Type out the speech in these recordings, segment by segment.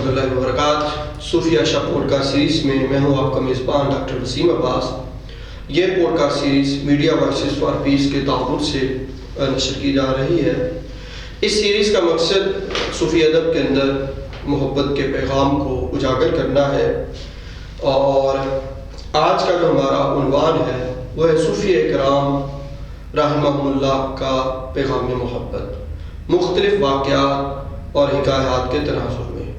ورحمۃ اللہ وبرکاتہ۔ صوفیہ شاہ pod cost series میں میں ہوں آپ کا میزبان ڈاکٹر وسیم عباس۔ یہ podcast series Media Voices for Peace کے تعاون سے نشر کی جا رہی ہے۔ اس سیریز کا مقصد صوفی ادب کے اندر محبت کے پیغام کو اجاگر کرنا ہے، اور آج کا جو ہمارا عنوان ہے وہ ہے صوفی کرام رحمہم اللہ کا پیغام محبت، مختلف واقعات اور حکایات کے تناظر میں۔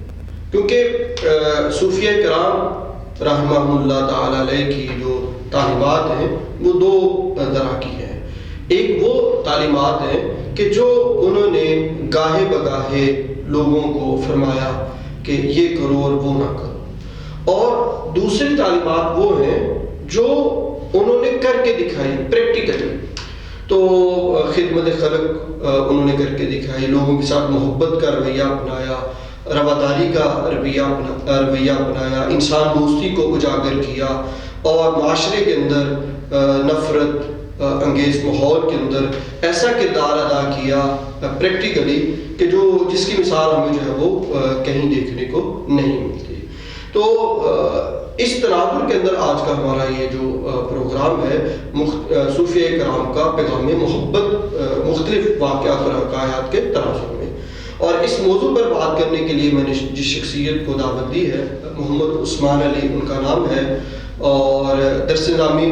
کیونکہ صوفیہ کرام رحمہم اللہ تعالیٰ علیہ کی جو تعلیمات ہیں وہ دو طرح کی ہیں۔ ایک وہ تعلیمات ہیں کہ جو انہوں نے گاہے بگاہے لوگوں کو فرمایا کہ یہ کرو اور وہ نہ کرو، اور دوسری تعلیمات وہ ہیں جو انہوں نے کر کے دکھائی پریکٹیکلی۔ تو خدمت خلق انہوں نے کر کے دکھائی، لوگوں کے ساتھ محبت کا رویہ اپنایا، رواداری کا رویہ اپنایا، انسان دوستی کو اجاگر کیا، اور معاشرے کے اندر نفرت انگیز ماحول کے اندر ایسا کردار ادا کیا پریکٹیکلی کہ جس کی مثال ہمیں جو ہے وہ کہیں دیکھنے کو نہیں ملتی۔ تو اس تناظر کے اندر آج کا ہمارا یہ جو پروگرام ہے صوفیہ کرام کا پیغام محبت، مختلف واقعات اور حکایات کے تناظر میں۔ اور اس موضوع پر بات کرنے کے لیے میں نے جس شخصیت کو دعوت دی ہے، محمد عثمان علی ان کا نام ہے، اور درس نظامی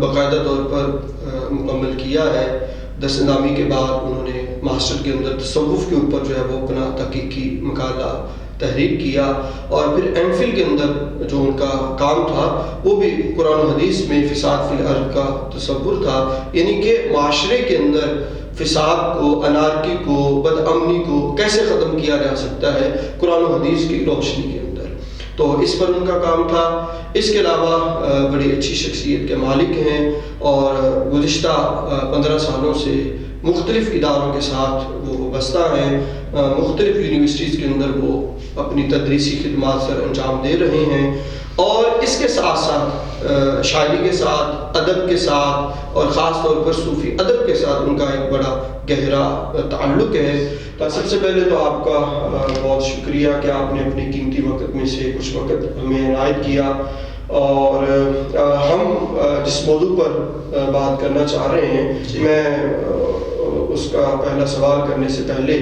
باقاعدہ طور پر مکمل کیا ہے۔ درس نظامی کے بعد انہوں نے ماسٹر کے اندر تصوف کے اوپر جو ہے وہ اپنا تحقیقی مقالہ تحریر کیا، اور پھر ایم فل کے اندر جو ان کا کام تھا وہ بھی قرآن و حدیث میں فساد فی الارض کا تصور تھا، یعنی کہ معاشرے کے اندر فساد کو، انارکی کو، بد امنی کو کیسے ختم کیا جا سکتا ہے قرآن و حدیث کی روشنی کے اندر۔ تو اس پر ان کا کام تھا۔ اس کے علاوہ بڑی اچھی شخصیت کے مالک ہیں، اور گزشتہ 15 سالوں سے مختلف اداروں کے ساتھ وہ وابستہ ہیں، مختلف یونیورسٹیز کے اندر وہ اپنی تدریسی خدمات سر انجام دے رہے ہیں، اور اس کے ساتھ ساتھ شاعری کے ساتھ، ادب کے ساتھ، اور خاص طور پر صوفی ادب کے ساتھ ان کا ایک بڑا گہرا تعلق ہے۔ تو سب سے پہلے تو آپ کا بہت شکریہ کہ آپ نے اپنے قیمتی وقت میں سے کچھ وقت ہمیں عنایت کیا، اور ہم جس موضوع پر بات کرنا چاہ رہے ہیں، میں اس کا پہلا سوال کرنے سے پہلے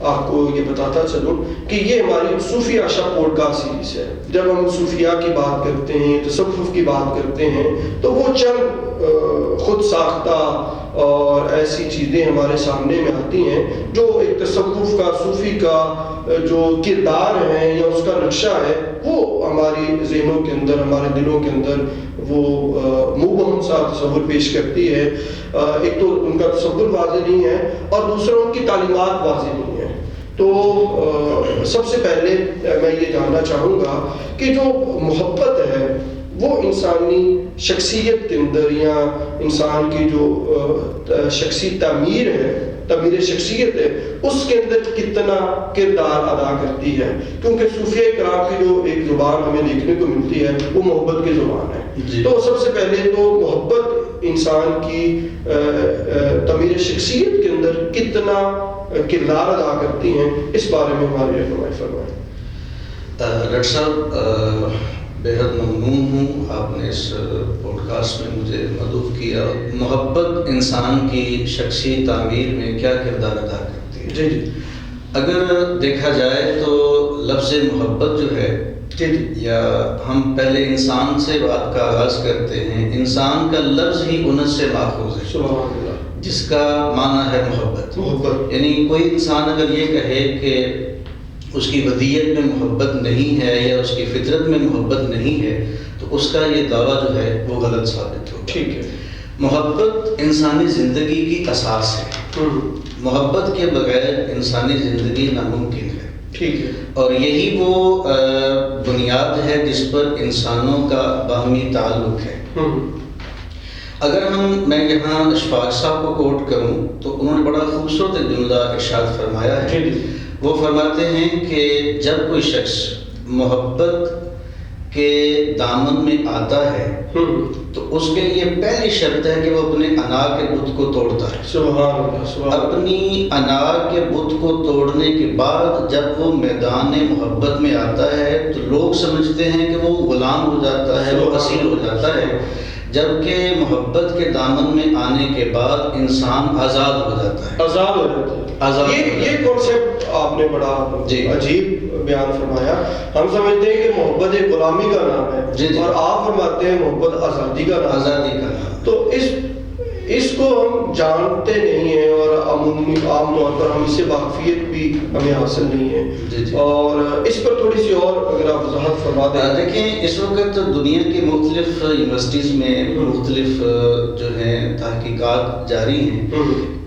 آپ کو یہ بتاتا چلوں کہ یہ ہماری صوفیہ شاہ پوڈ کاسٹ سیریز ہے۔ جب ہم صوفیہ کی بات کرتے ہیں، تصوف کی بات کرتے ہیں، تو وہ چند خود ساختہ اور ایسی چیزیں ہمارے سامنے میں آتی ہیں جو ایک تصوف کا، صوفی کا جو کردار ہے یا اس کا نقشہ ہے، وہ ہماری ذہنوں کے اندر، ہمارے دلوں کے اندر وہ مبہم سا تصور پیش کرتی ہے۔ ایک تو ان کا تصور واضح نہیں ہے، اور دوسرا ان کی تعلیمات واضح نہیں ہے۔ تو سب سے پہلے میں یہ جاننا چاہوں گا کہ جو محبت ہے وہ انسانی شخصیت کے اندر، یا انسان کی جو شخصی تعمیر ہے، تعمیر شخصیت ہے، اس کے اندر کتنا کردار ادا کرتی ہے؟ کیونکہ صوفیہ کرام کی جو ایک زبان ہمیں دیکھنے کو ملتی ہے وہ محبت کی زبان ہے۔ تو سب سے پہلے تو محبت انسان کی تعمیر شخصیت کے اندر کتنا کردار ادا کرتی ہیں، اس بارے میں ہماری رہنمائی فرمائیں۔ ڈاکٹر صاحب، بےحد ممنون ہوں آپ نے اس پوڈ کاسٹ میں مجھے مدعو کیا۔ محبت انسان کی شخصی تعمیر میں کیا کردار ادا کرتی ہے؟ جی اگر دیکھا جائے تو لفظ محبت جو ہے، یا ہم پہلے انسان سے بات کا آغاز کرتے ہیں، انسان کا لفظ ہی انس سے ماخوذ ہے، سبحان اللہ، جس کا معنی ہے محبت۔ یعنی کوئی انسان اگر یہ کہے کہ اس کی ودیت میں محبت نہیں ہے یا اس کی فطرت میں محبت نہیں ہے، تو اس کا یہ دعویٰ جو ہے وہ غلط ثابت ہوگا۔ ٹھیک ہے۔ محبت انسانی زندگی کی اساس ہے، محبت کے بغیر انسانی زندگی ناممکن ہے۔ ٹھیک ہے۔ اور یہی وہ بنیاد ہے جس پر انسانوں کا باہمی تعلق ہے۔ اگر میں یہاں اشفاق صاحب کو کوٹ کروں تو انہوں نے بڑا خوبصورت جملہ ارشاد فرمایا ہے۔ وہ فرماتے ہیں کہ جب کوئی شخص محبت کے دامن میں آتا ہے تو اس کے لیے پہلی شرط ہے کہ وہ اپنے انا کے بت کو توڑتا ہے. سبحان اللہ، سبحان اللہ. اپنی انا کے بت کو توڑنے کے بعد جب وہ میدان محبت میں آتا ہے تو لوگ سمجھتے ہیں کہ وہ غلام ہو جاتا ہے، وہ اسیر ہو جاتا ہے، جبکہ محبت کے دامن میں آنے کے بعد انسان آزاد ہو جاتا ہے. آزاد ہو جاتا ہے. یہ کانسیپٹ آپ نے بڑا عجیب بیان فرمایا. ہم سمجھتے ہیں کہ محبت ایک غلامی کا نام ہے، اور آپ فرماتے ہیں محبت آزادی کا نام. آزادی کا نام. تو اس کو ہم جانتے نہیں ہیں، اور عام طور پر ہم اس سے واقفیت بھی ہمیں حاصل نہیں ہے. اور اس پر تھوڑی سی اور اگر آپ وضاحت فرما دیں. دیکھیں، اس وقت دنیا کی مختلف یونیورسٹیز میں مختلف جو ہیں تحقیقات جاری ہیں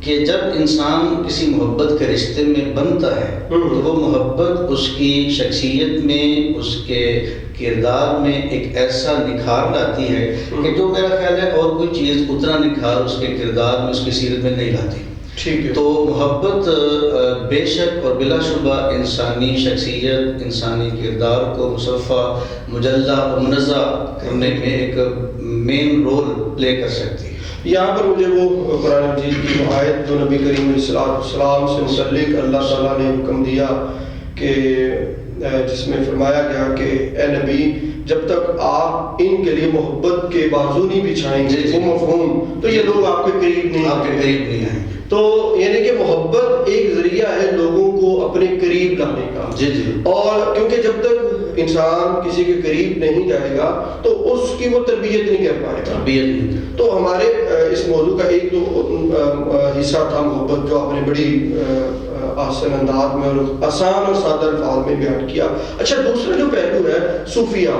کہ جب انسان کسی محبت کے رشتے میں بنتا ہے تو وہ محبت اس کی شخصیت میں، اس کے کردار میں ایک ایسا نکھار لاتی ہے کہ جو میرا خیال ہے اور کوئی چیز اتنا نکھار اس کے کردار میں، اس کی سیرت میں نہیں لاتی. تو محبت بے شک اور بلا شبہ انسانی شخصیت، انسانی کردار کو مصفہ، مجلہ اور منزہ کرنے میں ایک مین رول پلے کر سکتی ہے. یہاں پر مجھے وہ قرآن مجید کی آیت جو نبی کریم علیہ السلام سے متعلق اللہ تعالیٰ نے حکم دیا کہ جس میں فرمایا گیا کہ اے نبی، جب تک آپ ان کے لیے محبت کے بازو نہیں بچھائیں گے، وہ مفہوم، تو یہ لوگ آپ کے قریب نہیں آئیں گے. تو یعنی کہ محبت ایک ذریعہ ہے لوگوں کو اپنے قریب لانے کا. اور کیونکہ جب تک انسان کسی کے قریب نہیں جائے گا تو اس کی وہ تربیت نہیں کر پائے گا. تو ہمارے اس موضوع کا ایک دو حصہ تھا محبت، جو آپ نے بڑی آسان انداز میں اور آسان اور سادہ الفاظ میں بیان کیا. اچھا، دوسرا جو پہلو ہے صوفیہ.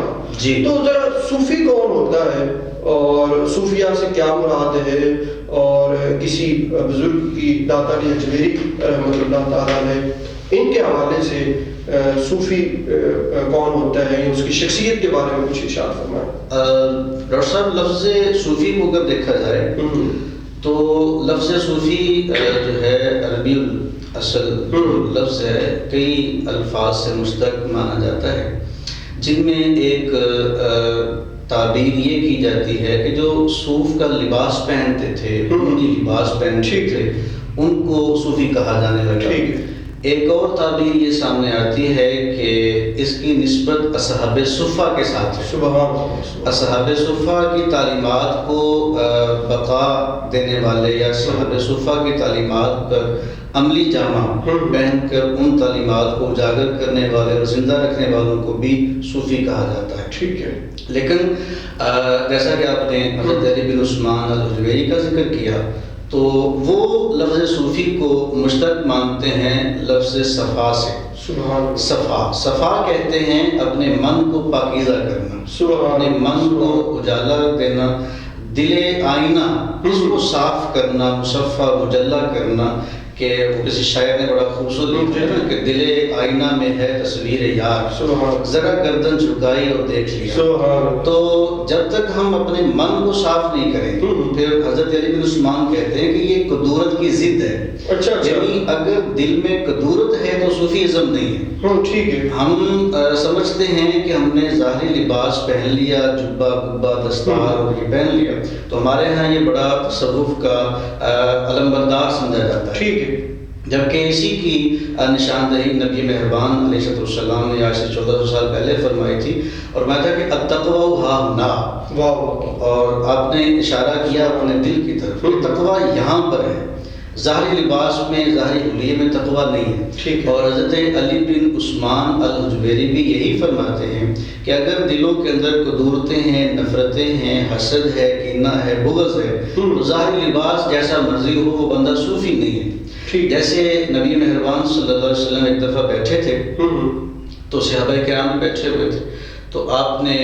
تو ذرا صوفی کون ہوتا ہے اور صوفیہ سے کیا مراد ہے، اور کسی بزرگ کی داتا علی اجمیری رحمۃ اللہ تعالیٰ علیہ، ان کے حوالے سے صوفی کون ہوتا ہے، اس کی شخصیت کے بارے میں کچھ ارشاد فرمائیں. ڈاکٹر صاحب، لفظ صوفی کو اگر دیکھا جائے تو لفظ صوفی جو ہے عربی اصل لفظ ہے، کئی الفاظ سے مشتق مانا جاتا ہے، جن میں ایک تعبیر یہ کی جاتی ہے کہ جو صوف کا لباس پہنتے تھے، اونی لباس پہنتے تھے، ان کو صوفی کہا جانے لگا. ایک اور تعبیر یہ سامنے آتی ہے کہ اس کی نسبت اصحاب صفہ کے ساتھ ہے. اصحاب صفہ کی تعلیمات کو بقا دینے والے یا اصحاب صفہ کی تعلیمات پر عملی جامہ پہن کر ان تعلیمات کو اجاگر کرنے والے اور زندہ رکھنے والوں کو بھی صوفی کہا جاتا ہے. لیکن جیسا کہ آپ نے حضرت علی بن عثمان الحجویری کا ذکر کیا تو وہ لفظ صوفی کو مشتق مانتے ہیں لفظ صفا سے. صفا کہتے ہیں اپنے من کو پاکیزہ کرنا، اپنے من کو اجالا دینا، دل آئینہ اس کو صاف کرنا، مصفہ مجلہ کرنا. کہ وہ کسی شاعر نے بڑا خوبصورت لکھا ہے کہ دل آئینہ میں ہے تصویر یار، ذرا گردن جھکائی اور دیکھ لیا. تو جب تک ہم اپنے من کو صاف نہیں کریں، پھر حضرت علی بن عثمان کہتے ہیں کہ یہ قدورت کی ضد ہے. یعنی اگر دل میں قدورت ہے تو صوفیزم نہیں ہے. ہم سمجھتے ہیں کہ ہم نے ظاہری لباس پہن لیا، جبہ کبہ دستار اور یہ پہن لیا، تو ہمارے ہاں یہ بڑا تصوف کا علمبردار سمجھا جاتا ہے. جبکہ اسی کی نشاندہی نبی مہربان علیہ السلام نے آج سے 1400 سال پہلے فرمائی تھی، اور میں تھا کہ التقوی ہا ہنا، اور آپ نے اشارہ کیا اپنے دل کی طرف. تقوی یہاں پر ہے، ظاہری لباس میں، ظاہری حلیے میں تقوی نہیں ہے. اور حضرت علی بن عثمان الحجویری بھی یہی فرماتے ہیں کہ اگر دلوں کے اندر قدورتیں ہیں، نفرتیں ہیں، حسد ہے، کینہ ہے، بغض ہے، تو ظاہری لباس جیسا مرضی ہو وہ بندہ صوفی نہیں ہے. جیسے نبی مہربان صلی اللہ علیہ وسلم ایک دفعہ بیٹھے تھے تو صحابہ کرام بیٹھے ہوئے تھے، تو آپ نے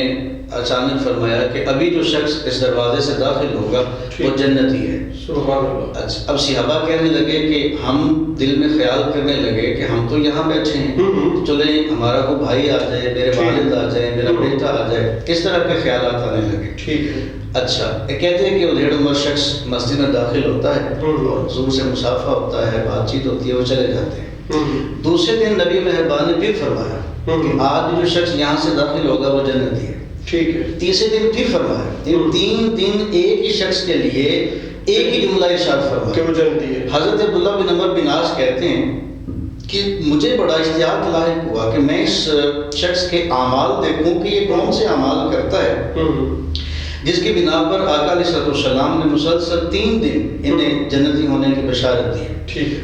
اچانک فرمایا کہ ابھی جو شخص اس دروازے سے داخل ہوگا وہ جنتی ہے. اب صحابہ کہنے لگے کہ ہم دل میں خیال کرنے لگے کہ ہم تو یہاں بیٹھے ہیں، چلیں ہمارا کوئی بھائی آ جائے، میرے والد آ جائے، میرا بیٹا آ جائے، اس طرح کے خیالات آنے لگے. اچھا، کہتے ہیں کہ ادھیڑ عمر شخص مسجد میں داخل ہوتا ہے اور حضور سے مصافحہ ہوتا ہے، بات چیت ہوتی ہے، وہ چلے جاتے ہیں. دوسرے دن نبی مہربان نے پھر فرمایا کہ آج جو شخص یہاں سے داخل ہوگا وہ جنتی ہے. ٹھیک ہے. تیسرے دن پھر فرمایا, 3 دن ایک ہی شخص کے لیے ایک ہی جملہ ارشاد فرمایا کہ وہ جنتی ہے. حضرت عبداللہ بن عمر بن عاص کہتے ہیں کہ مجھے بڑا اشتیاق لاحق ہوا کہ میں اس شخص کے اعمال دیکھوں کہ یہ کون سے اعمال کرتا ہے جس کی بنا پر آقا علیہ السلام نے مسلسل 3 دن انہیں جنتی ہونے کی بشارت دی.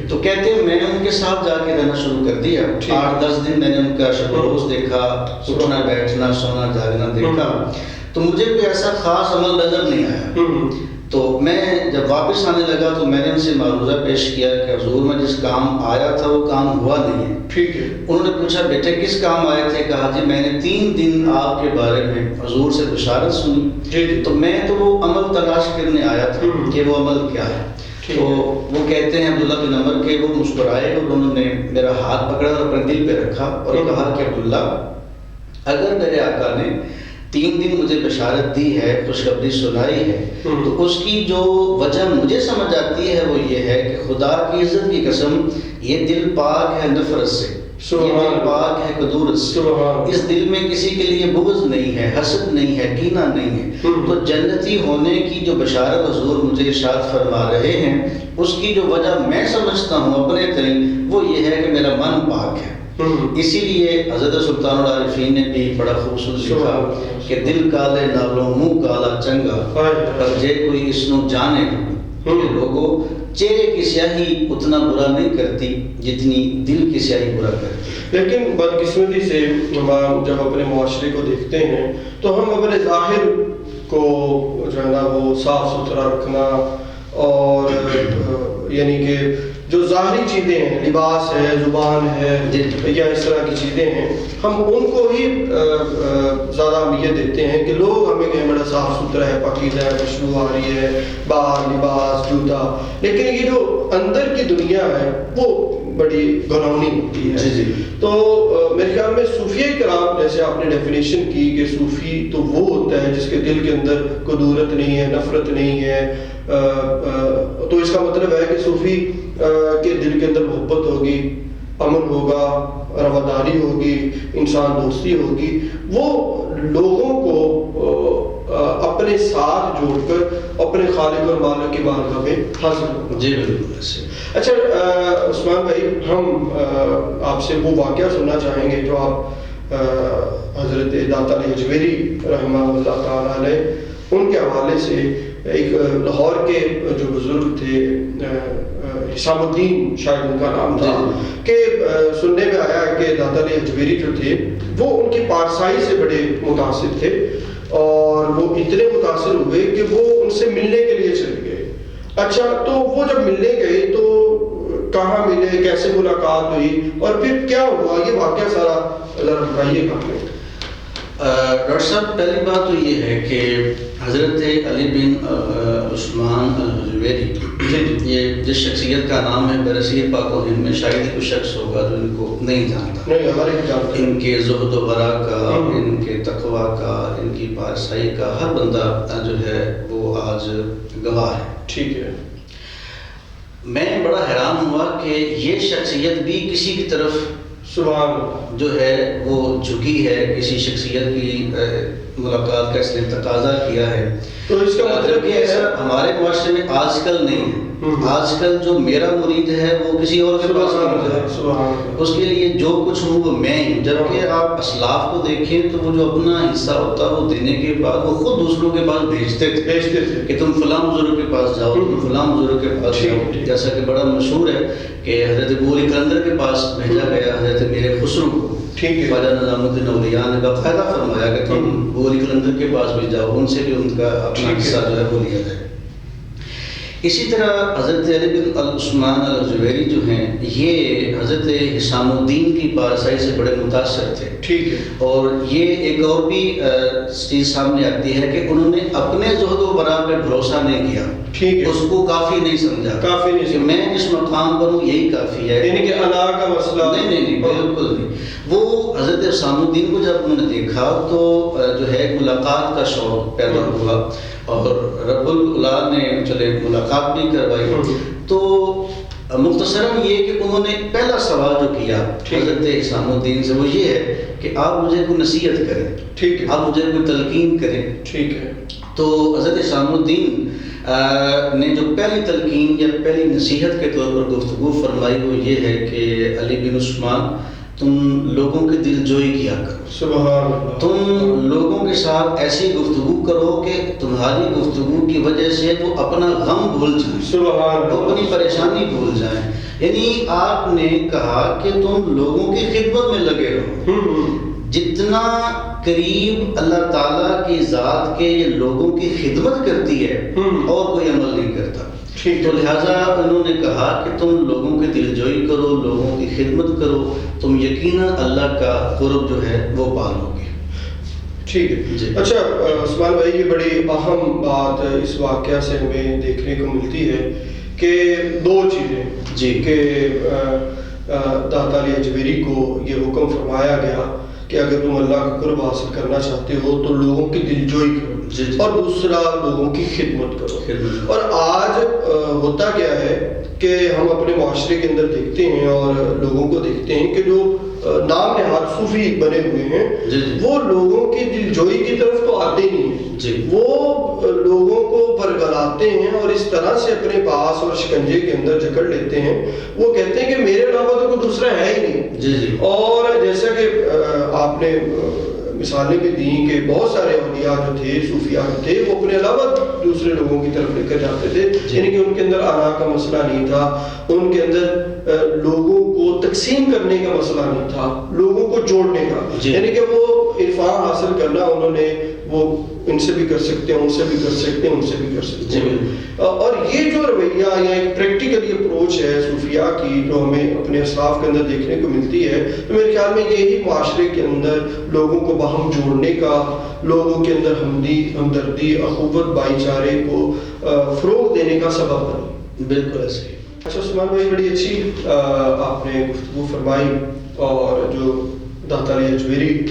تو کہتے ہیں میں ان کے ساتھ جا کے رہنا شروع کر دیا. 8-10 دن میں نے ان کا شب و روز دیکھا, اٹھنا بیٹھنا سونا جاگنا دیکھا, تو مجھے کوئی ایسا خاص عمل نظر نہیں آیا. تو میں جب واپس آنے لگا تو میں نے ان سے معروضہ پیش کیا کہ حضور میں جس کام آیا تھا وہ کام ہوا نہیں ہے. ٹھیک ہے. انہوں نے پوچھا بیٹے کس کام آئے تھے؟ کہا جی میں نے 3 دن آپ کے بارے میں حضور سے بشارت سنی, تو میں تو وہ عمل تلاش کرنے آیا تھا کہ وہ عمل کیا ہے. تو وہ کہتے ہیں عبداللہ بن عمر کے وہ مسکرائے اور انہوں نے میرا ہاتھ پکڑا اور اپنے دل پہ رکھا اور کہا کہ عبداللہ اگر میرے آقا نے 3 دن مجھے بشارت دی ہے, خوشخبری سنائی ہے, تو اس کی جو وجہ مجھے سمجھ آتی ہے وہ یہ ہے کہ خدا کی عزت کی قسم یہ دل پاک ہے نفرت سے, یہ دل پاک ہے کدورت سے, اس دل میں کسی کے لیے بغض نہیں ہے, حسد نہیں ہے, کینہ نہیں ہے. تو جنتی ہونے کی جو بشارت حضور مجھے ارشاد فرما رہے ہیں اس کی جو وجہ میں سمجھتا ہوں اپنے تئیں وہ یہ ہے کہ میرا من پاک ہے. اسی لیے حضرت سلطان العارفین نے بھی بڑا خوبصورت لکھا کہ دل کالے نالوں منہ کالا چنگا پر جے کوئی اس نو جانے کہ لوگوں چہرے کی سیاہی اتنا برا نہیں کرتی جتنی دل کی سیاہی برا کرتی. لیکن بدقسمتی سے ہم جب اپنے معاشرے کو دیکھتے ہیں تو ہم اپنے ظاہر کو جو ہے نا وہ صاف ستھرا رکھنا اور یعنی کہ جو ظاہری چیزیں ہیں, لباس ہے, زبان ہے یا اس طرح کی چیزیں ہیں, ہم ان کو ہی زیادہ اہمیت دیتے ہیں کہ لوگ ہمیں کہیں بڑا صاف ستھرا ہے, پاکیزہ ہے, خوشبو آ رہی ہے, باہر لباس جوتا, لیکن یہ جو اندر کی دنیا ہے وہ بڑی گھنونی ہوتی ہے. تو میرے خیال میں صوفیہ کرام جیسے آپ نے ڈیفینیشن کی کہ صوفی تو وہ ہوتا ہے جس کے دل کے اندر کدورت نہیں ہے, نفرت نہیں ہے, تو اس کا مطلب ہے کہ صوفی کے دل کے اندر محبت ہوگی, امن ہوگا, رواداری ہوگی, انسان دوستی ہوگی, وہ لوگوں کو اپنے ساتھ جوڑ کر اپنے خالق اور مالک کی بارگاہ میں حاضر ہوگا. جی بالکل. اچھا عثمان بھائی, ہم آپ سے وہ واقعہ سننا چاہیں گے جو آپ حضرت داتا علی حجویری رحمہ اللہ تعالیٰ علیہ ان کے حوالے سے, ایک لاہور کے جو بزرگ تھے حسام الدین شاید ان کا نام تھا, کہ سننے میں آیا کہ داتا علی حجویری جو تھے وہ ان کی پارسائی سے بڑے متاثر تھے اور وہ اتنے متاثر ہوئے کہ وہ ان سے ملنے کے لیے چلے گئے. اچھا, تو وہ جب ملنے گئے تو کہاں ملے, کیسے ملاقات ہوئی اور پھر کیا ہوا, یہ واقعہ سارا ذرا بتائیے گا ہمیں. ڈاکٹر صاحب پہلی بات تو یہ ہے کہ حضرت علی بن عثمان الحجویری, یہ جس شخصیت کا نام ہے برصغیر پاک و ہند میں شاید کوئی شخص ہوگا جو ان کو نہیں جانتا. ان کے زہد و ورع کا, ان کے تقویٰ کا, ان کی پارسائی کا ہر بندہ جو ہے وہ آج گواہ ہے. ٹھیک ہے. میں بڑا حیران ہوا کہ یہ شخصیت بھی کسی کی طرف سبحان جو ہے وہ جھکی ہے, کسی شخصیت کی ملاقات کا اس نے تقاضا کیا ہے. تو اس کا مطلب یہ ہے ہمارے معاشرے میں آج کل نہیں ہے. آج کل جو میرا مرید ہے وہ کسی اور کے پاس نہیں ہے, اس کے لیے جو کچھ ہوں وہ میں ہوں. جبکہ آپ اسلاف کو دیکھیں تو وہ جو اپنا حصہ ہوتا ہے وہ دینے کے بعد وہ خود دوسروں کے پاس بھیجتے تھے کہ تم فلاں بزرگ کے پاس جاؤ, تم فلاں بزرگ کے پاس جاؤ. جیسا کہ بڑا مشہور ہے کہ حضرت ابو علی قلندر کے پاس بھیجا گیا حضرت میر خسرو کو. خواجہ نظام الدین اولیاء نے باقاعدہ فرمایا کہ تم ابو علی قلندر کے پاس بھی جاؤ, ان سے بھی ان کا اپنا حصہ جو ہے وہ لیا جائے. اسی طرح حضرت علی بن عثمان الحجویری جو ہیں یہ حضرت حسام الدین کی پارسائی سے بڑے متاثر تھے. ٹھیک ہے. اور یہ ایک اور بھی چیز سامنے آتی ہے کہ انہوں نے اپنے زہد و ورع پہ بھروسہ نہیں کیا. ٹھیک ہے. اس کو کافی نہیں سمجھا, کافی نہیں سمجھا, میں جس مقام پر ہوں یہی کافی ہے, یعنی کہ انا کا مسئلہ نہیں بالکل نہیں. وہ حضرت حسام الدین کو جب انہوں نے دیکھا تو جو ہے ملاقات کا شوق پیدا ہوا اور رب العلا نے چلے ملاقات بھی کروائی. تو مختصراً یہ کہ انہوں نے پہلا سوال جو کیا حضرت اسام الدین سے وہ یہ ہے کہ آپ مجھے کوئی نصیحت کریں، ٹھیک ہے، آپ مجھے کوئی تلقین کریں. ٹھیک ہے. تو حضرت اسام الدین نے جو پہلی تلقین یا پہلی نصیحت کے طور پر گفتگو فرمائی وہ یہ ہے کہ علی بن عثمان تم لوگوں کی دل جوئی کیا کرو، سبحان اللہ، تم لوگوں کے ساتھ ایسی گفتگو کرو کہ تمہاری گفتگو کی وجہ سے وہ اپنا غم بھول جائیں، سبحان وہ اپنی پریشانی بھول جائیں. یعنی آپ نے کہا کہ تم لوگوں کی خدمت میں لگے رہو. جتنا قریب اللہ تعالیٰ کی ذات کے یہ لوگوں کی خدمت کرتی ہے اور کوئی عمل نہیں کرتا. تو لہٰذا انہوں نے کہا کہ تم لوگوں کی دلجوئی کرو، لوگوں کی خدمت کرو، تم یقیناً اللہ کا قرب جو ہے وہ پالو گے. ٹھیک ہے جی. اچھا عثمان بھائی، یہ بڑی اہم بات اس واقعہ سے ہمیں دیکھنے کو ملتی ہے کہ دو چیزیں جی کہ داتا علی اجمیری کو یہ حکم فرمایا گیا کہ اگر تم اللہ کا قرب حاصل کرنا چاہتے ہو تو لوگوں کی دلجوئی کرو، اور دوسرا لوگوں کی خدمت کرو. اور آج ہوتا کیا ہے کہ ہم اپنے معاشرے کے اندر دیکھتے ہیں اور لوگوں کو دیکھتے ہیں کہ جو نام نہاد صوفی بنے ہوئے ہیں وہ لوگوں کی دلجوئی کی طرف تو آتے نہیں ہیں، وہ لوگوں کو برگلاتے ہیں اور اس طرح سے اپنے پاس اور شکنجے کے اندر جکڑ لیتے ہیں. وہ کہتے ہیں کہ میرے علاوہ تو کوئی دوسرا ہے ہی نہیں. اور جیسا کہ آپ نے مثالیں بھی دیں کہ بہت سارے اولیاء جو تھے، صوفیاء جو تھے، وہ اپنے علاوہ دوسرے لوگوں کی طرف لے کر جاتے تھے. یعنی کہ ان کے اندر آنا کا مسئلہ نہیں تھا، ان کے اندر لوگوں کو تقسیم کرنے کا مسئلہ نہیں تھا، لوگوں کو جوڑنے کا. یعنی کہ وہ عرفان حاصل کرنا انہوں نے وہ ان سے بھی کر سکتے ہیں، ان سے بھی کر سکتے ہیں، ان سے بھی کر سکتے ہیں. اور یہ جو رویہ یا ایک پریکٹیکلی اپروچ ہے صوفیاء کی جو ہمیں اپنے اسلاف کے اندر دیکھنے کو ملتی ہے، تو میرے خیال میں یہی معاشرے کے اندر لوگوں کو باہم جوڑنے کا، لوگوں کے اندر ہمدردی، اخوت، بھائی چارے کو فروغ دینے کا سبب بنے. بالکل ایسے ہی. اچھا عثمان بھائی، بڑی اچھی آپ نے گفتگو فرمائی، اور جو داتا علی اجمیری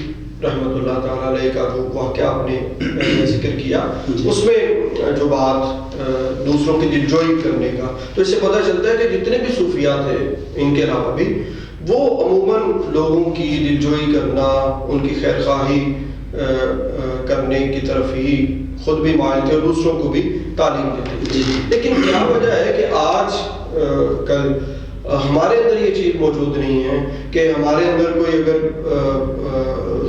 رحمۃ اللہ تعالیٰ علیہ کا جو واقعہ آپ نے ذکر کیا، اس میں جو بات دوسروں کی دلجوئی کرنے کا، تو اس سے پتہ چلتا ہے کہ جتنے بھی صوفیاء تھے ان کے علاوہ بھی، وہ عموماً لوگوں کی دلجوئی کرنا، ان کی خیر خواہی کرنے کی طرف ہی خود بھی مائل تھے اور دوسروں کو بھی تعلیم دیتے تھے. لیکن کیا وجہ ہے کہ آج کل ہمارے اندر یہ چیز موجود نہیں ہے کہ ہمارے اندر کوئی اگر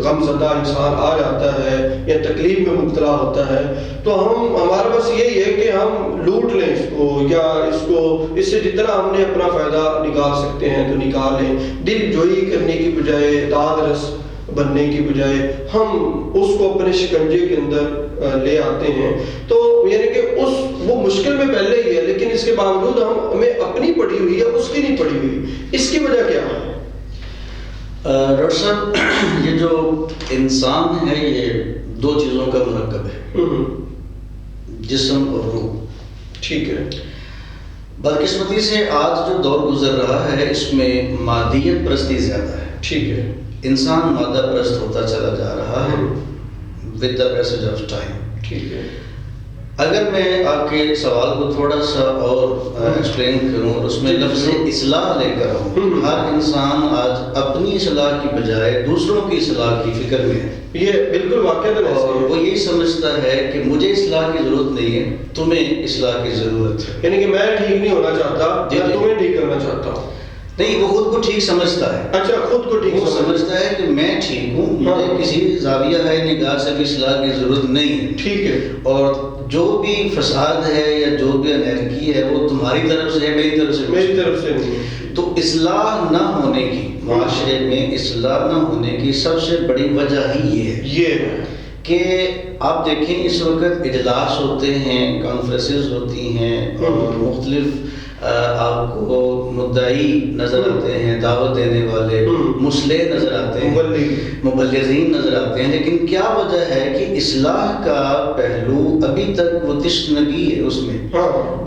غم زدہ انسان آ جاتا ہے یا تکلیف میں مبتلا ہوتا ہے تو ہمارا بس یہی ہے کہ ہم لوٹ لیں اس کو، یا اس سے جتنا ہم نے اپنا فائدہ نکال سکتے ہیں تو نکال لیں. دل جوئی کرنے کی بجائے، داد رس بننے کی بجائے ہم اس کو اپنے شکنجے کے اندر لے آتے ہیں. تو یعنی کہ وہ مشکل میں پہلے ہی ہے، لیکن اس کے باوجود ہمیں اپنی پڑی ہوئی ہے، اس کی نہیں پڑی ہوئی. اس کی وجہ کیا ہے؟ ڈاکٹر صاحب، یہ جو انسان ہے یہ دو چیزوں کا مرکب ہے، جسم اور روح. ٹھیک ہے. بدقسمتی سے آج جو دور گزر رہا ہے اس میں مادیت پرستی زیادہ ہے. ٹھیک ہے. انسان مادہ پرست ہوتا چلا جا رہا ہے with the passage of time. ٹھیک ہے. اگر میں آپ کے سوال کو تھوڑا سا اور ایکسپلین کروں اور اس میں لفظ اصلاح لے کر آؤں، ہر انسان آج اپنی اصلاح کی بجائے دوسروں کی اصلاح کی فکر میں ہے. یہ بالکل واقعہ ہے، اور وہ یہی سمجھتا ہے کہ مجھے اصلاح کی ضرورت نہیں ہے، تمہیں اصلاح کی ضرورت ہے. یعنی کہ میں ٹھیک نہیں ہونا چاہتا، میں تمہیں ٹھیک کرنا چاہتا ہوں. نہیں، وہ خود کو ٹھیک سمجھتا ہے. اچھا، خود کو ٹھیک سمجھتا ہے کہ میں ٹھیک ہوں، مجھے کسی زاویہ ہے نگاہ سے بھی اصلاح کی ضرورت نہیں ہے. ٹھیک ہے. اور جو بھی فساد ہے یا جو بھی انارکی ہے وہ تمہاری طرف سے ہے، میری طرف سے نہیں. تو اصلاح نہ ہونے کی، معاشرے میں اصلاح نہ ہونے کی سب سے بڑی وجہ ہی یہ ہے کہ آپ دیکھیں اس وقت اجلاس ہوتے ہیں، کانفرنسز ہوتی ہیں، اور مختلف آپ کو مدعی نظر آتے ہیں، دعوت دینے والے مصلح نظر آتے ہیں، مبلغین نظر آتے ہیں. لیکن کیا وجہ ہے کہ اصلاح کا پہلو ابھی تک وہ تشنگی ہے، اس میں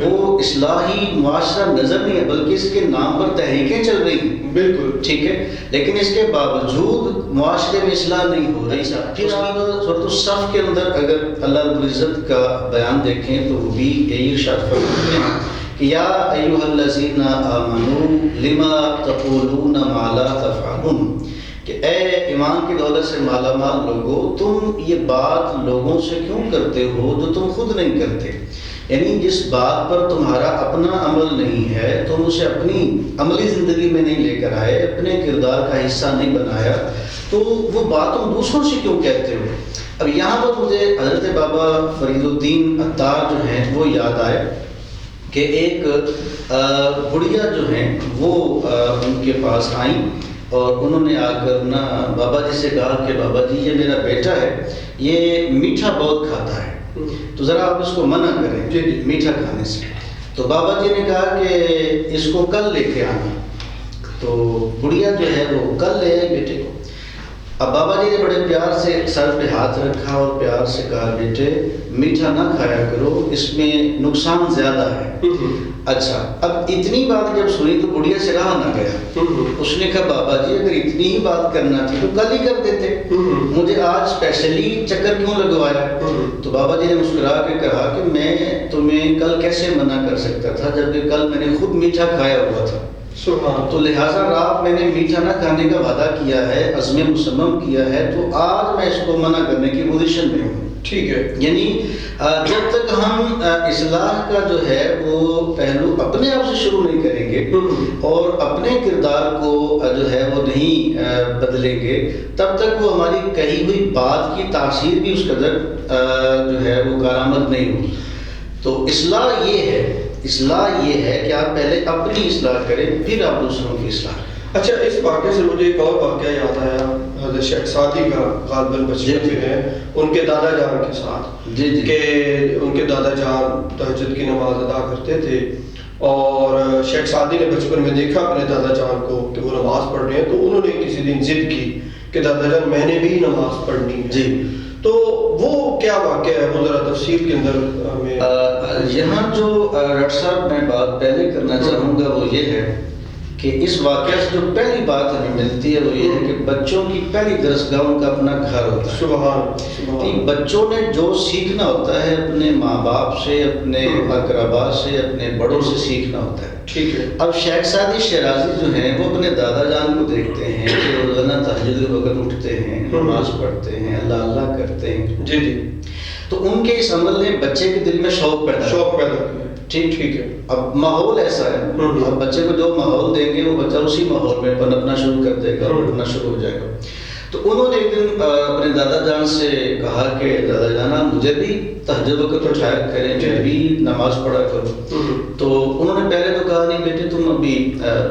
وہ اصلاحی معاشرہ نظر نہیں ہے، بلکہ اس کے نام پر تحریکیں چل رہی ہیں. بالکل ٹھیک ہے، لیکن اس کے باوجود معاشرے میں اصلاح نہیں ہو رہی. پھر آپ صورت الصف کے اندر اگر اللہ رب العزت کا بیان دیکھیں تو وہ بھی یہی ارشاد فرماتے ہیں کہ یا ایھا الذین آمنوا لما تقولون ما لا تفعلون، کہ اے ایمان کی دولت سے مالا مال لوگو، تم یہ بات لوگوں سے کیوں کرتے ہو جو تم خود نہیں کرتے؟ یعنی جس بات پر تمہارا اپنا عمل نہیں ہے، تم اسے اپنی عملی زندگی میں نہیں لے کر آئے، اپنے کردار کا حصہ نہیں بنایا، تو وہ بات تم دوسروں سے کیوں کہتے ہو؟ اب یہاں پر مجھے حضرت بابا فرید الدین عطار جو ہیں وہ یاد آئے کہ ایک بڑھیا جو ہیں وہ ان کے پاس آئیں اور انہوں نے آ کر نا بابا جی سے کہا کہ بابا جی یہ میرا بیٹا ہے، یہ میٹھا بہت کھاتا ہے، تو ذرا آپ اس کو منع کریں میٹھا کھانے سے۔ تو بابا جی نے کہا کہ اس کو کل لے کے آنا، تو بڑھیا جو ہے وہ کل لے آئی بیٹے کو۔ اب بابا جی نے بڑے پیار سے سر پہ ہاتھ رکھا اور پیار سے کہا بیٹے میٹھا نہ کھایا کرو، اس میں نقصان زیادہ ہے۔ اچھا، اب اتنی بات جب سنی تو بڑھیا سے رہا نہ گیا، اس نے کہا بابا جی اگر اتنی ہی بات کرنا تھی تو کل ہی کر دیتے، مجھے آج اسپیشلی چکر کیوں لگوایا؟ تو بابا جی نے مسکرا کے کہا کہ میں تمہیں کل کیسے منع کر سکتا تھا جبکہ کل میں نے خود میٹھا کھایا ہوا تھا، تو لہٰذا رات میں نے میٹھا نہ کھانے کا وعدہ کیا ہے، عزم مصمم کیا ہے، تو آج میں اس کو منع کرنے کی پوزیشن میں ہوں۔ ٹھیک ہے، یعنی جب تک ہم اصلاح کا جو ہے وہ پہلو اپنے آپ سے شروع نہیں کریں گے اور اپنے کردار کو جو ہے وہ نہیں بدلیں گے، تب تک وہ ہماری کہی ہوئی بات کی تاثیر بھی اس قدر جو ہے وہ کارآمد نہیں ہوگی۔ تو اصلاح یہ ہے کہ آپ پہلے اپنی اصلاح کریں، پھر آپ دوسروں کی اصلاح کریں۔ اچھا، اس واقعے سے مجھے ایک اور واقعہ یاد آیا، حضرت شیخ سعدی کا غالباً بچپن میں ہے، ان کے دادا جان کے ساتھ، کہ ان کے دادا جان تہجد کی نماز ادا کرتے تھے، اور شیخ سعدی نے بچپن میں دیکھا اپنے دادا جان کو کہ وہ نماز پڑھ رہے ہیں، تو انہوں نے کسی دن ضد کی کہ دادا جان میں نے بھی نماز پڑھنی ہے۔ تو وہ کیا واقعہ ہے، وہ ذرا تفصیل کے اندر ہمیں یہاں جو ڈاکٹر صاحب میں بات پہلے کرنا چاہوں گا وہ یہ ہے کہ اس واقعہ سے جو پہلی بات ہمیں ملتی ہے وہ یہ ہے کہ بچوں کی پہلی درسگاہ ان کا اپنا گھر ہوتا ہے۔ سبحان بچوں نے جو سیکھنا ہوتا ہے اپنے ماں باپ سے، اپنے اقربا سے، اپنے بڑوں سے سیکھنا ہوتا ہے۔ ٹھیک ہے، اب شیخ سعدی شیرازی جو ہیں وہ اپنے دادا جان کو دیکھتے ہیں کہ روزانہ تہجد کے وقت اٹھتے ہیں، نماز پڑھتے ہیں، اللہ اللہ کرتے ہیں، تو ان کے اس عمل نے بچے کے دل میں شوق پیدا کیا۔ ٹھیک ہے، اب ماحول ایسا ہے، اب بچے کو جو ماحول دیں گے وہ بچہ اسی ماحول میں پنپنا شروع کر دے گا، پڑھنا شروع ہو جائے گا۔ تو انہوں نے ایک دن اپنے دادا جان سے کہا کہ دادا جانا مجھے بھی تہجد وقت اٹھایا کریں، میں بھی نماز پڑھا کروں۔ تو انہوں نے پہلے تو کہا نہیں بیٹے تم ابھی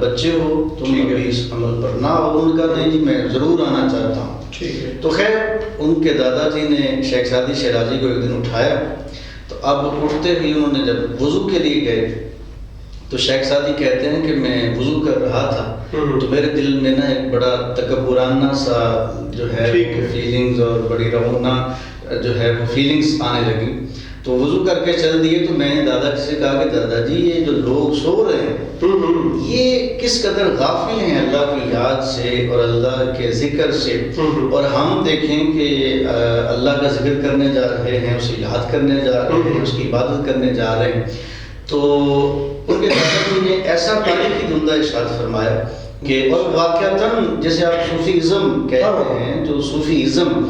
بچے ہو، تم ابھی اس عمل پر نہ ہو۔ انہوں نے کہا نہیں جی میں ضرور آنا چاہتا ہوں۔ تو خیر ان کے دادا جی نے شیخ سعدی شیرازی کو ایک دن اٹھایا، تو اب اٹھتے ہوئے انہوں نے جب وضو کے لیے گئے تو شیخ سعدی کہتے ہیں کہ میں وضو کر رہا تھا تو میرے دل میں نا ایک بڑا تکبرانہ سا جو ہے فیلنگز اور بڑی رونا جو ہے وہ فیلنگز آنے لگی، تو وضو کر کے چل دیے۔ تو میں نے دادا جی سے کہا کہ دادا جی یہ جو لوگ سو رہے ہیں یہ کس قدر غافل ہیں اللہ کی یاد سے اور اللہ کے ذکر سے، اور ہم دیکھیں کہ اللہ کا ذکر کرنے جا رہے ہیں، اسے یاد کرنے جا رہے ہیں، اس کی عبادت کرنے جا رہے ہیں۔ تو ان کے دادا جی نے ایسا تاریخی دندہ ارشاد فرمایا کہ اور واقعتاً جیسے آپ صوفی ازم کہتے ہیں، جو صوفی ازم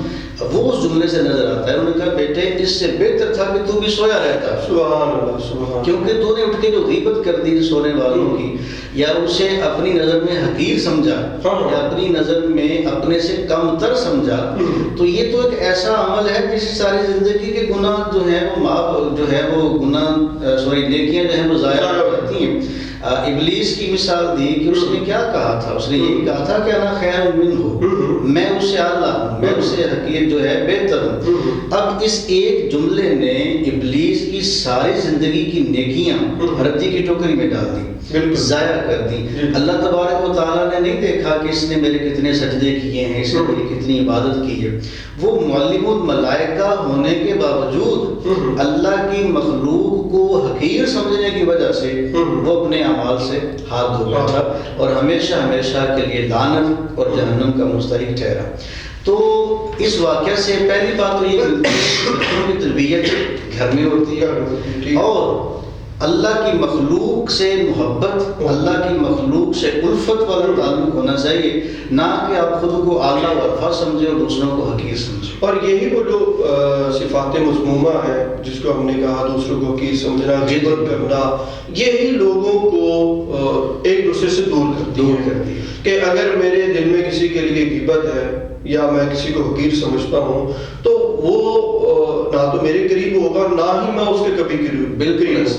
وہ اس جملے سے نظر آتا ہے۔ انہوں نے کہا بیٹے اس سے بہتر تھا کہ تو بھی سویا رہتا، سبحان اللہ سبحان، کیونکہ تو نے اٹھ کے جو غیبت کر دی سونے والوں کی، یا اسے اپنی نظر میں حقیر سمجھا، یا اپنی نظر میں اپنے سے کم تر سمجھا، تو یہ تو ایک ایسا عمل ہے جس ساری زندگی کے گناہ جو ہیں وہ معاف جو ہے وہ گناہ نیکیاں جو ہیں وہ ضائع ہو جاتی ہیں۔ ابلیس کی مثال دی کہ اس نے کیا کہا تھا، اس نے یہی کہا تھا کہ انا خیر منہ، میں اس سے اعلیٰ ہوں، میں اس سے حقیر جو ہے بہتر ہوں۔ اب اس ایک جملے نے ابلیس کی ساری زندگی کی نیکیاں ردی کی ٹوکری میں ڈال دی، ضائع کر دی۔ اللہ تبارک و تعالیٰ نے نہیں دیکھا کہ اس نے میرے کتنے سجدے کیے ہیں، اس نے میری کتنی عبادت کی ہے۔ وہ معلم الملائکہ ہونے کے باوجود اللہ کی مخلوق کو حقیر سمجھنے کی وجہ سے وہ اپنے اعمال سے ہاتھ دھو بیٹھا اور ہمیشہ ہمیشہ کے لیے لعنت اور جہنم کا مستحق ٹھہرا۔ تو اس واقعہ سے پہلی بات تو یہ بچوں کی تربیت گھر میں ہوتی ہے، اور اللہ کی مخلوق سے محبت، اللہ کی مخلوق سے الفت والا تعلق ہونا چاہیے، نہ کہ آپ خود کو اعلیٰ ورفا سمجھیں اور دوسروں کو حقیر سمجھیں۔ اور یہی وہ جو صفات مذمومہ ہیں جس کو ہم نے کہا، دوسروں کو حقیر سمجھنا، غیبت کرنا، یہی لوگوں کو ایک دوسرے سے دور کرتی ہے۔ کہ اگر میرے دل میں کسی کے لیے غیبت ہے یا میں کسی کو حقیر سمجھتا ہوں تو وہ نہ تو میرے قریب ہوگا، نہ ہی میں اس کے کبھی قریب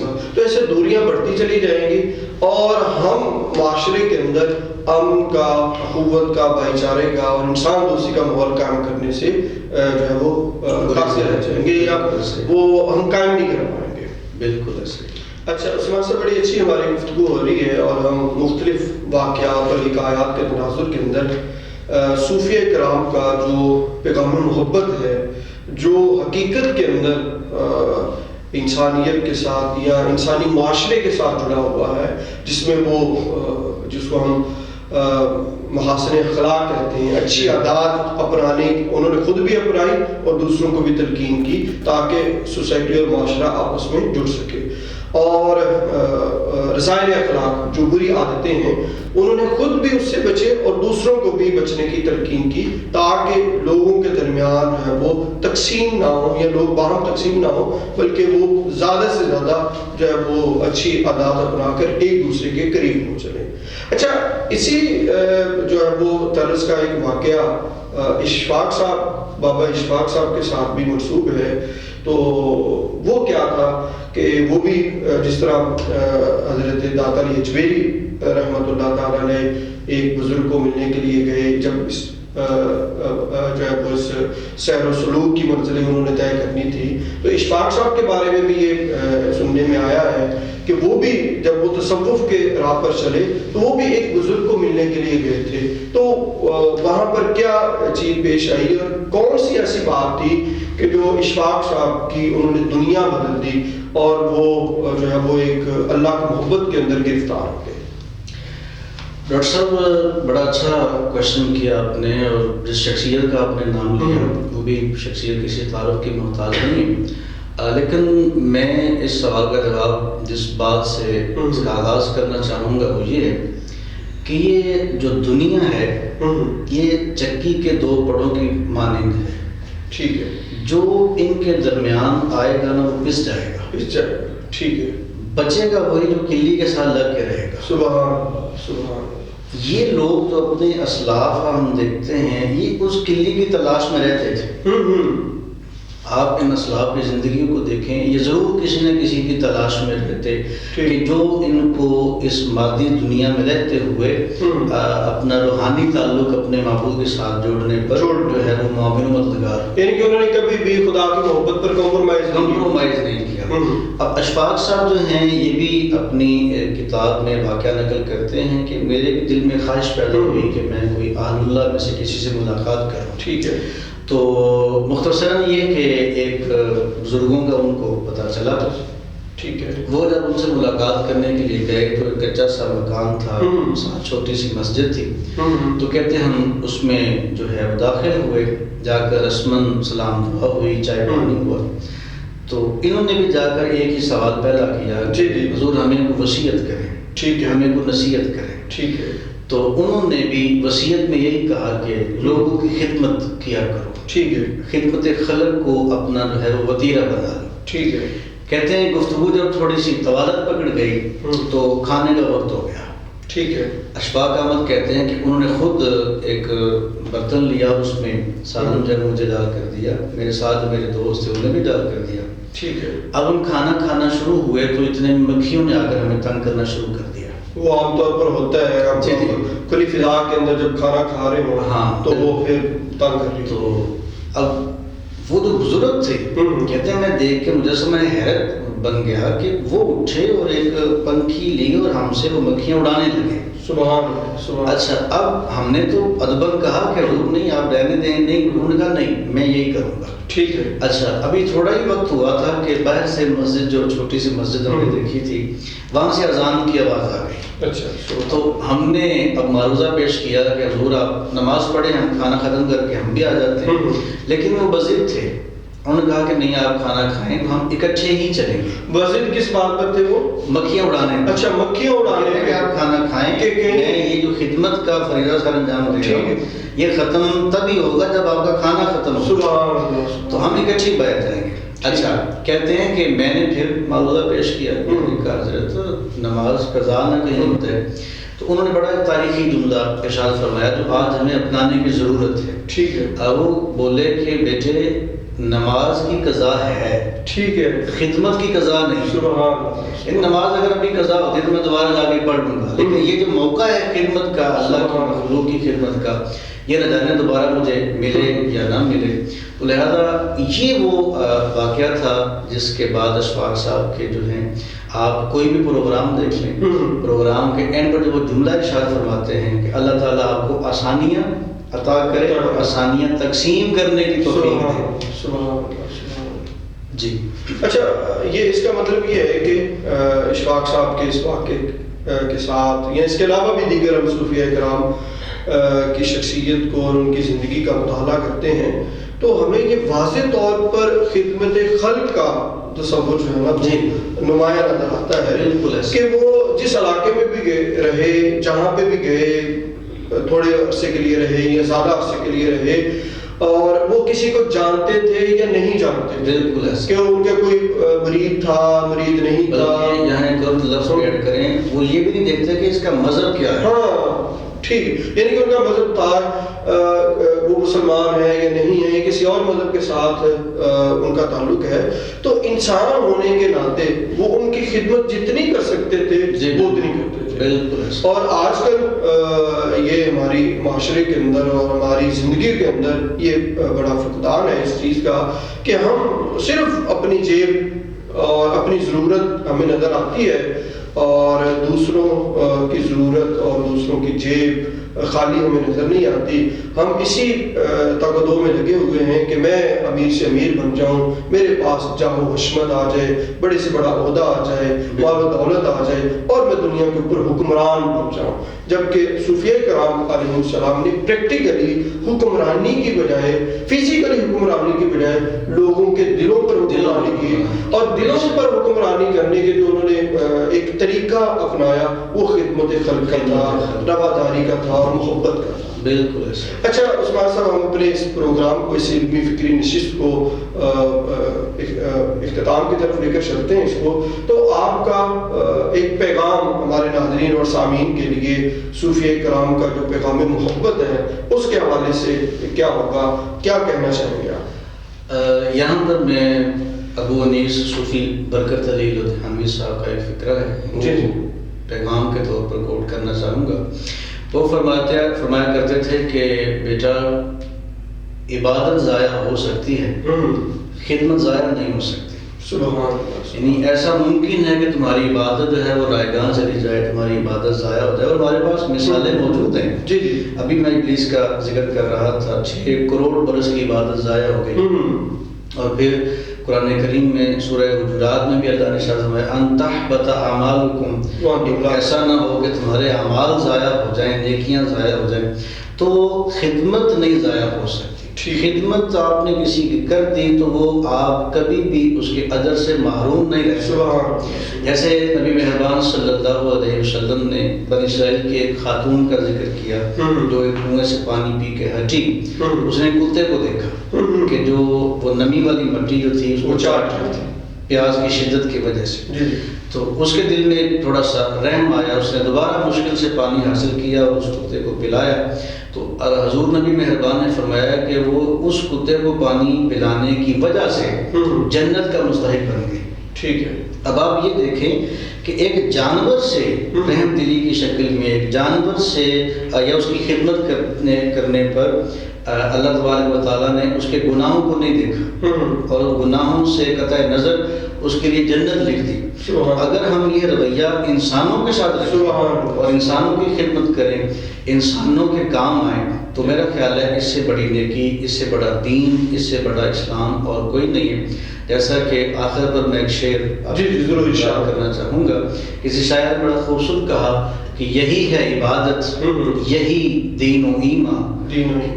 ہوگا۔ تو ایسے دوریاں بڑھتی چلی جائیں گی اور ہم معاشرے کے اندر امن کا، اخوت کا، بھائی چارے کا اور انسان دوستی کا ماحول قائم کرنے سے جو ہے وہ قاصر رہ جائیں گے یا وہ ہم قائم نہیں کر پائیں گے۔ بالکل ایسے۔ اچھا عثمان صاحب، بڑی اچھی ہماری گفتگو ہو رہی ہے اور ہم مختلف واقعات اور حکایات کے تناظر کے اندر صوفیہ کرام کا جو پیغام محبت ہے، جو حقیقت کے اندر انسانیت کے ساتھ یا انسانی معاشرے کے ساتھ جڑا ہوا ہے، جس میں وہ جس کو ہم محاسن اخلاق کہتے ہیں، اچھی عادات اپنانے، انہوں نے خود بھی اپنائی اور دوسروں کو بھی تلقین کی تاکہ سوسائٹی اور معاشرہ آپس میں جڑ سکے۔ اور رسائل اخلاق، جو بری عادتیں ہیں، انہوں نے خود بھی اس سے بچے اور دوسروں کو بھی بچنے کی تلقین کی تاکہ لوگوں کے درمیان جو ہے وہ تقسیم نہ ہو یا لوگ باہم تقسیم نہ ہو، بلکہ وہ زیادہ سے زیادہ جو ہے وہ اچھی عادات اپنا کر ایک دوسرے کے قریب ہو چلے۔ اچھا، اسی جو ہے وہ طرز کا ایک واقعہ اشفاق صاحب، بابا اشفاق صاحب کے ساتھ بھی منسوب ہے۔ تو وہ کیا تھا کہ وہ بھی جس طرح حضرت داتا علی اجمیری رحمۃ اللہ تعالیٰ علیہ ایک بزرگ کو ملنے کے لیے گئے، جب اس جو ہے وہ اس سیر و سلوک کی منزلیں انہوں نے طے کرنی تھی، تو اشفاق صاحب کے بارے میں بھی یہ سننے میں آیا ہے کہ وہ بھی جب وہ تصوف کے راہ پر چلے تو وہ بھی ایک بزرگ کو ملنے کے لیے گئے تھے۔ تو وہاں پر کیا چیز پیش آئی اور کون سی ایسی بات تھی کہ جو اشفاق صاحب کی انہوں نے دنیا بدل دی اور وہ جو ہے وہ ایک اللہ کی محبت کے اندر گرفتار ہو گئے؟ ڈاکٹر صاحب، بڑا اچھا کوشچن کیا آپ نے، اور جس شخصیت کا آپ نے نام لیا وہ بھی شخصیت کسی تعارف کی محتاج نہیں، لیکن میں اس سوال کا جواب جس بات سے اس کا آغاز کرنا چاہوں گا وہ یہ ہے کہ یہ جو دنیا ہے یہ چکی کے دو پڑوں کی مانند ہے۔ ٹھیک ہے۔ جو ان کے درمیان آئے گا نا وہ پس جائے گا۔ ٹھیک ہے۔ بچے گا وہی جو کلی کے ساتھ لگ کے رہے گا۔ سبحان سبحان۔ یہ لوگ جو اپنے اسلاف ہم دیکھتے ہیں یہ اس کلی کی تلاش میں رہتے تھے۔ آپ ان اسلاف کی زندگیوں کو دیکھیں، یہ ضرور کسی نہ کسی کی تلاش میں رہتے کہ جو ان کو اس مادی دنیا میں رہتے ہوئے اپنا روحانی تعلق اپنے معبود کے ساتھ جوڑنے پر جو ہے وہ معاون و مددگار، یعنی کہ انہوں نے کبھی بھی خدا کی محبت پر کمپرومائز نہیں کیا۔ اب اشفاق صاحب جو ہیں یہ بھی اپنی کتاب میں واقعہ نقل کرتے ہیں کہ میرے بھی دل میں خواہش پیدا ہوئی کہ میں کوئی اہل اللہ میں سے کسی سے ملاقات کروں۔ ٹھیک ہے۔ تو مختصراً یہ کہ ایک بزرگوں کا ان کو پتہ چلا، ٹھیک ہے، وہ جب ان سے ملاقات کرنے کے لیے گئے تو ایک کچا سا مکان تھا، چھوٹی سی مسجد تھی، تو کہتے ہم اس میں جو ہے داخل ہوئے، جا کر رسماً سلام دعا ہوئی، چائے پانی ہوا، تو انہوں نے بھی جا کر ایک ہی سوال پیدا کیا کہ حضور ہمیں کو وصیت کریں، ٹھیک ہے، ہمیں کو نصیحت کریں، ٹھیک ہے۔ تو انہوں نے بھی وصیت میں یہی کہا کہ لوگوں کی خدمت کیا کرو، ٹھیک ہے، خدمت خلق کو اپنا جو ہے وہ وتیرہ بنا لو، ٹھیک ہے۔ کہتے ہیں گفتگو جب تھوڑی سی طوالت پکڑ گئی تو کھانے کا وقت ہو گیا، ٹھیک ہے۔ اشفاق احمد کہتے ہیں کہ انہوں نے خود ایک برتن لیا، اس میں سالن جو ہے مجھے ڈال کر دیا، میرے ساتھ میرے دوست تھے انہیں بھی ڈال کر دیا، ٹھیک ہے۔ اب ہم کھانا کھانا شروع ہوئے تو اتنے مکھیوں نے آ کر ہمیں تنگ کرنا شروع کر دیا۔ وہ عام طور پر ہوتا ہے کھلی فضا کے اندر جب کھانا کھا رہے ہو، ہاں، تو وہ پھر تنگ کر رہی۔ تو اب وہ جو بزرگ تھے کہتے ہیں میں دیکھ کے مجسمہ میں حیرت بن گیا کہ وہ اٹھے اور ایک پنکھی لی اور ہم سے وہ مکھیاں اڑانے لگے۔ سبحان اللہ۔ اچھا، اب ہم نے تو ادباً کہا کہ حضور نہیں آپ رہنے دیں، نہیں، انہوں نے کہا نہیں میں یہی کروں گا، ٹھیک ہے۔ اچھا، ابھی تھوڑا ہی وقت ہوا تھا کہ باہر سے مسجد، جو چھوٹی سی مسجد ہم نے دیکھی تھی، وہاں سے اذان کی آواز آ گئی۔ اچھا، تو ہم نے اب معروضہ پیش کیا کہ حضور آپ نماز پڑھیں، ہم کھانا ختم کر کے ہم بھی آ جاتے ہیں، لیکن وہ بضد تھے انہوں نے کہا کہ نہیں آپ کھانا کھائیں تو ہم اکٹھے ہی چلیں گے. وزن کس بات پر تھے وہ؟ مکھیاں اڑانے. اچھا مکھیاں اڑانے کہ آپ کھانا کھائیں کہ میں یہ جو خدمت کا فریضہ سر انجام دے رہا ہوں یہ ختم تبھی ہوگا جب آپ کا کھانا ختم ہوگا. تو ہم اکٹھے بیٹھ جائیں گے. اچھا کہتے ہیں کہ میں نے پھر معروضہ پیش کیا کہ حضرت نماز قضا نہ کہیں ہوتا ہے. تو انہوں نے بڑا تاریخی جملہ ارشاد فرمایا جو آج ہمیں اپنانے کی ضرورت ہے. ٹھیک ہے. اب وہ بولے کہ بیٹے نماز کی قضا ہے, ٹھیک ہے, خدمت کی قضا نہیں. سبحان نماز اگر ابھی قضا ہوتی تو میں دوبارہ جا کے پڑھ لوں گا, لیکن یہ جو موقع ہے خدمت کا, اللہ کی مخلوق کی خدمت کا, یہ نہ جانے دوبارہ مجھے ملے یا نہ ملے. تو لہذا یہ وہ واقعہ تھا جس کے بعد اشفاق صاحب کے جو ہیں, آپ کوئی بھی پروگرام دیکھ لیں, پروگرام کے اینڈ پر جو وہ جملہ ارشاد فرماتے ہیں کہ اللہ تعالیٰ آپ کو آسانیاں عطا کرے اور آسانیاں تقسیم کرنے کی توفیق دے. جی اچھا, یہ اس کا مطلب یہ ہے کہ اشفاق صاحب کے اس واقعے کے ساتھ یا اس کے علاوہ بھی دیگر ہم صوفیہ کرام کی شخصیت کو اور ان کی زندگی کا مطالعہ کرتے ہیں تو ہمیں یہ واضح طور پر خدمت خلق کا تصور جو ہے نا نمایاں نظر آتا ہے کہ وہ جس علاقے میں بھی رہے, جہاں پہ بھی گئے, تھوڑے عرصے کے لیے رہے یا زیادہ عرصے کے لیے رہے, اور وہ کسی کو جانتے تھے یا نہیں جانتے تھے, بالکل کہ ان کا کوئی مرید تھا, مرید نہیں تھا. یہاں ایک اور لفظ ایڈ کریں, وہ یہ بھی نہیں دیکھتے کہ اس کا مذہب کیا ہے. ہاں ٹھیک, یعنی کہ ان کا مذہب تھا, وہ مسلمان ہے یا نہیں ہے, کسی اور مذہب کے ساتھ ان کا تعلق ہے, تو انسان ہونے کے ناطے وہ ان کی خدمت جتنی کر سکتے تھے وہ اتنی کرتے تھے. بالکل. اور آج کل یہ ہماری معاشرے کے اندر اور ہماری زندگی کے اندر یہ بڑا فقدان ہے اس چیز کا کہ ہم صرف اپنی جیب اور اپنی ضرورت ہمیں نظر آتی ہے اور دوسروں کی ضرورت اور دوسروں کی جیب خالی ہمیں نظر نہیں آتی. ہم اسی تقدو میں لگے ہوئے ہیں کہ میں امیر سے امیر بن جاؤں, میرے پاس جاہ و حشمت آ جائے, بڑے سے بڑا عہدہ آ جائے, مال و دولت آ جائے اور میں دنیا کے اوپر حکمران بن جاؤں. جبکہ صوفیہ کرام علیہ السلام نے پریکٹیکلی حکمرانی کی بجائے, فزیکلی حکمرانی کی بجائے لوگوں کے دلوں پر حکمرانی کی, اور دلوں پر حکمرانی کرنے کے جو انہوں نے ایک طریقہ اپنایا وہ خدمت خلق کا تھا, رواداری کا تھا اور محبت کا تھا. بالکل. اچھا عثمان صاحب, ہم اپنے اس پروگرام کو, اس علمی فکری نشست کو اختتام کی طرف لے کر چلتے ہیں اس کو, تو آپ کا ایک پیغام ہمارے ناظرین اور سامعین کے لیے صوفیہ کرام کا جو پیغام محبت ہے اس کے حوالے سے کیا ہوگا, کیا کہنا چاہیں گے آپ؟ یہاں پر میں ابو انیس صوفی برکت علی لدھیانوی صاحب کا ایک فکرہ ہے جی پیغام کے طور پر کوٹ کرنا چاہوں گا. وہ فرمایا کرتے تھے کہ بیٹا عبادت ضائع ہو سکتی ہے, خدمت ضائع نہیں ہو سکتی. سبحان اللہ. یعنی ایسا ممکن ہے کہ تمہاری عبادت جو ہے وہ رائے گاہ چلی جائے, تمہاری عبادت ضائع ہو جائے, اور ہمارے پاس مثالیں موجود ہیں. جی جی. ابھی میں ابلیس کا ذکر کر رہا تھا, 6 کروڑ برس کی عبادت ضائع ہو گئی. اور پھر قرآن کریم میں سورہ حجرات میں بھی اللہ نے ارشاد فرمایا ان تحبط اعمالکم, ایسا نہ ہو کہ تمہارے اعمال ضائع ہو جائیں, نیکیاں ضائع ہو جائیں. تو خدمت نہیں ضائع ہو سکتی. خدمت آپ نے کسی کی کر دی تو وہ آپ کبھی بھی اس کے اجر سے محروم نہیں رہ سکتے. جیسے نبی مہربان صلی اللہ علیہ وسلم نے بنی اسرائیل کی ایک خاتون کا ذکر کیا جو ایک کنویں سے پانی پی کے ہٹی. اس نے کتے کو دیکھا کہ جو وہ نمی والی مٹی جو تھی اس کو چاٹ رہی تھی پیاز کی شدت کی وجہ سے. تو اس کے دل میں تھوڑا سا رحم آیا, اس نے دوبارہ مشکل سے پانی حاصل کیا اور اس کتے کو پلایا. تو حضور نبی مہربان نے فرمایا کہ وہ اس کتے کو پانی پلانے کی وجہ سے جنت کا مستحق بن گئی. ٹھیک ہے. اب آپ یہ دیکھیں کہ ایک جانور سے رحم دلی کی شکل میں, ایک جانور سے یا اس کی خدمت کرنے پر اللہ تبارک و تعالیٰ نے اس کے گناہوں کو نہیں دیکھا اور گناہوں سے قطع نظر اس کے لیے جنت لکھ دی. اگر ہم یہ رویہ انسانوں کے ساتھ رکھیں اور انسانوں کی خدمت کریں, انسانوں کے کام آئیں, تو میرا خیال ہے اس سے بڑی نیکی, اس سے بڑا دین, اس سے بڑا اسلام اور کوئی نہیں ہے. جیسا کہ آخر پر میں ایک شعر ضرور اشارہ کرنا چاہوں گا. کسی شاعر نے بڑا خوبصورت کہا کہ یہی ہے عبادت، یہی دین و ایمان،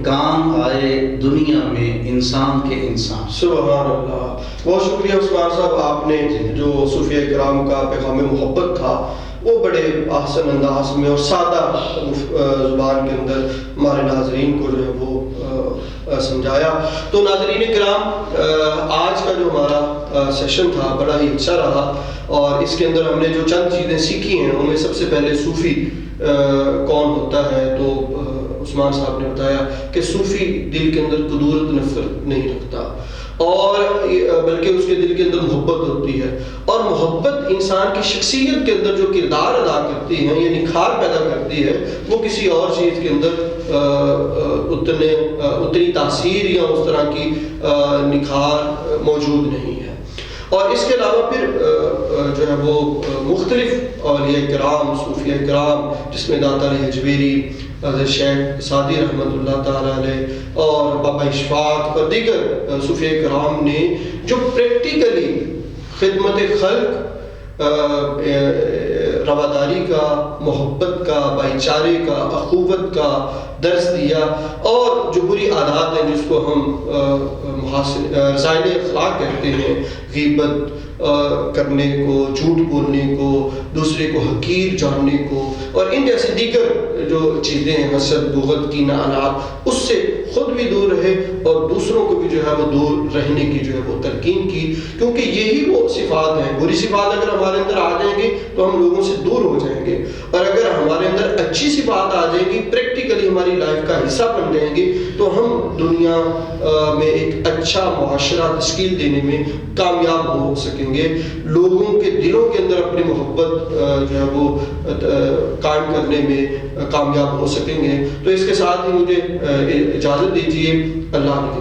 کام آئے دنیا میں انسان کے انسان. سبحان اللہ. بہت شکریہ عثمان صاحب، آپ نے جو صوفیہ کرام کا پیغام محبت تھا وہ بڑے احسن انداز میں اور سادہ زبان کے اندر ہمارے ناظرین کو جو ہے وہ سمجھایا. تو ناظرین کرام، آج کا جو ہمارا سیشن تھا بڑا ہی اچھا رہا، اور اس کے اندر ہم نے جو چند چیزیں سیکھی ہیں ان میں سب سے پہلے صوفی کون ہوتا ہے. تو عثمان صاحب نے بتایا کہ صوفی دل کے اندر قدورت نفرت نہیں رکھتا، اور بلکہ اس کے دل کے اندر محبت ہوتی ہے، اور محبت انسان کی شخصیت کے اندر جو کردار ادا کرتی ہے یا نکھار پیدا کرتی ہے وہ کسی اور چیز کے اندر اتنی تاثیر یا اس طرح کی نکھار موجود نہیں ہے. اور اس کے علاوہ پھر جو ہے وہ مختلف اولیاء کرام، صوفیہ کرام، جس میں داتا علی حجویری، حضرت شیخ سعدی رحمۃ اللہ تعالیٰ علیہ اور بابا اشفاق اور دیگر صوفیہ کرام نے جو پریکٹیکلی خدمت خلق، رواداری کا، محبت کا، بھائی چارے کا، اخوت کا درس دیا، اور جو بری عادات ہیں جس کو ہم رسائل اخلاق کہتے ہیں، غیبت کرنے کو، جھوٹ بولنے کو، دوسرے کو حقیر جاننے کو، اور ان جیسی دیگر جو چیزیں ہیں، حسد، بغض، کینہ، اناد، اس سے خود بھی دور رہے اور دوسروں کو بھی جو ہے وہ دور رہنے کی جو ہے وہ تلقین کی، کیونکہ یہی وہ صفات ہیں. بری صفات اگر ہمارے اندر آ جائیں گی تو ہم لوگوں سے دور ہو جائیں گے، اور اگر ہمارے اندر اچھی صفات آ جائیں گی، پریکٹیکلی ہماری لائف کا حصہ بن جائیں گی، تو ہم دنیا میں ایک اچھا معاشرہ تشکیل دینے میں کامیاب ہو سکیں گے، لوگوں کے دلوں کے اندر اپنی محبت جو ہے وہ قائم کرنے میں کامیاب ہو سکیں گے. تو اس کے ساتھ ہی مجھے اجازت دیجیے. اللہ نے